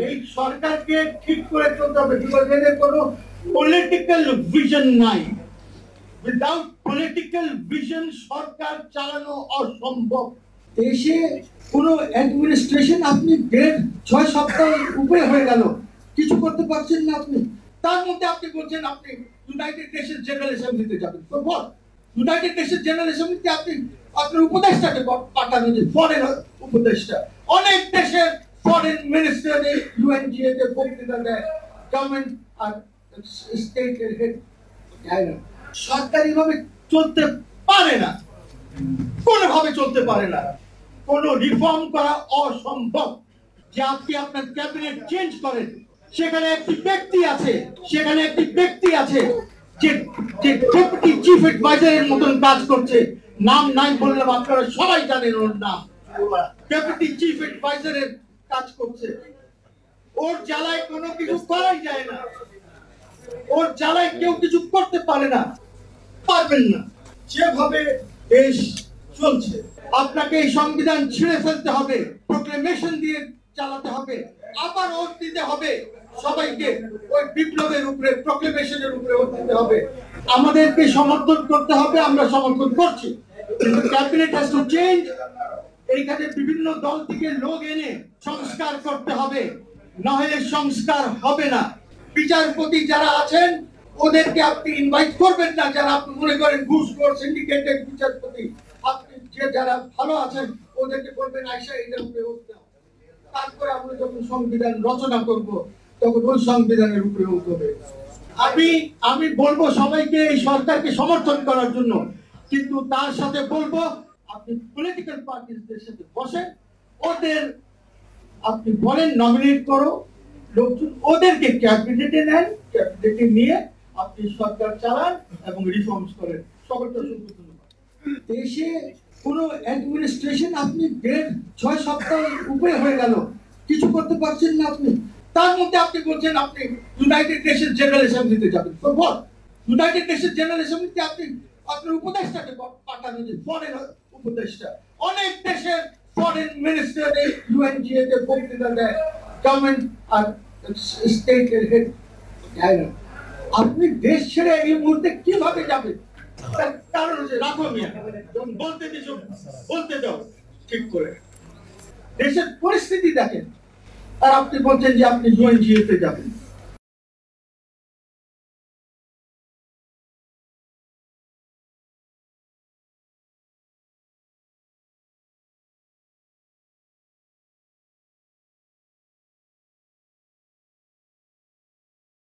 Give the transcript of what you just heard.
এই সরকারকে ঠিক করে চলতে হবে, এদের কোনো পলিটিক্যাল ভিশন নাই। উইদাউট পলিটিক্যাল ভিশন সরকার চালানো অসম্ভব। দেশে কোনো অ্যাডমিনিস্ট্রেশন আপনি 6 সপ্তাহ উপরে হয়ে গেল, কিছু করতে পারছেন না আপনি। তার মধ্যে আপনি বলছেন আপনি ইউনাইটেড নেশন জেনারেল অ্যাসেম্বলিতে যাবেন। ইউনাইটেড নেশন জেনারেল অ্যাসেম্বলিতে আপনি আপনার উপদেষ্টাকে পাঠানো, যে ফরেন উপদেষ্টা। অনেক দেশের ফরেন মিনিস্টার ইউএনজিএ তে বক্তৃতা দেয়, গভর্নমেন্ট আর স্টেটের হেড যায় না। সরকারি ভাবে চলতে পারে না, কোনোভাবে চলতে পারে না। কোন রিফর্ম করা অসম্ভব। যে আপনি আপনার ক্যাবিনেট চেঞ্জ করেন, সেখানে একটি ব্যক্তি আছে যে ডেপুটি চিফ অ্যাডভাইজারের মতন কাজ করছে। নাম নাই বললাম, আপনারা সবাই জানেন ওর নাম। ডেপুটি চিফ অ্যাডভাইজারের কাজ করছে। ওর জ্বালায় কোনো কিছু করাই যায় না, ওর জ্বালায় কেউ কিছু করতে পারে না, পারবেন না। যেভাবে দেশ চলছে, আপনাকে এই সংবিধান ছিঁড়ে ফেলতে হবে, প্রোক্লেমেশন দিয়ে চালাতে হবে, আবার ওট দিতে হবে সবাইকে। ওই বিপ্লবের উপরে, প্রোক্লেমেশনের উপরে ওট দিতে হবে। আমাদেরকে সমর্থন করতে হবে, আমরা সমর্থন করছি, কিন্তু ক্যাবিনেট হ্যাজ টু চেঞ্জ। এইখানে বিভিন্ন দল থেকে লোক এনে সংস্কার করতে হবে, না হলে সংস্কার হবে না। বিচারপতি যারা আছেন ওদেরকে আপনি ইনভাইট করবেন না, যারা আপনি মনে করেন ঘুষখোর সিন্ডিকেটেড বিচারপতি। আপনি যারা ভালো আছেন ওদেরকে বলবেন আইসা এটার উপরে উঠতে হবে। তারপরে আমরা যখন সংবিধান রচনা করব তখন ওই সংবিধানের উপরে উঠতে হবে। আমি বলবো সবাইকে এই সরকারকে সমর্থন করার জন্য, কিন্তু তার সাথে বলবো আপনি পলিটিক্যাল পার্টিদের সাথে বসেন, ওদের আপনি বলেন নমিনেট করো লোকজন, ওদেরকে ক্যাবিনেটে নেন, ক্যাবিনেটে নিয়ে আপনি সরকার চালান এবং রিফর্মস করেন। সকলকে অসংখ্য ধন্যবাদ। দেশে কোনো অ্যাডমিনিস্ট্রেশন আপনি 6 সপ্তাহ উপরে হয়ে গেল, কিছু করতে পারছেন না আপনি। তার মধ্যে আপনি বলছেন আপনি ইউনাইটেড নেশন জেনারেল অ্যাসেম্বলিতে যাবেন। ইউনাইটেড নেশন জেনারেল অ্যাসেম্বলিতে আপনি আপনার উপদেষ্টাকে পাঠানো, যে ফরেন উপদেষ্টা। অনেক দেশের ফরেন মিনিস্টার ইউএনজিএ তে বক্তৃতা দেয়, গভর্নমেন্ট আর স্টেটের হেড যায় না। আপনি দেশ ছেড়ে এই মুহূর্তে কিভাবে যাবেন? তার কারণ হচ্ছে রাখো মিয়া, যখন বলতে দিছো বলতে দাও ঠিক করে। দেশের পরিস্থিতি দেখেন, আর আপনি বলছেন যে আপনি ইউএনজিএ তে যাবেন।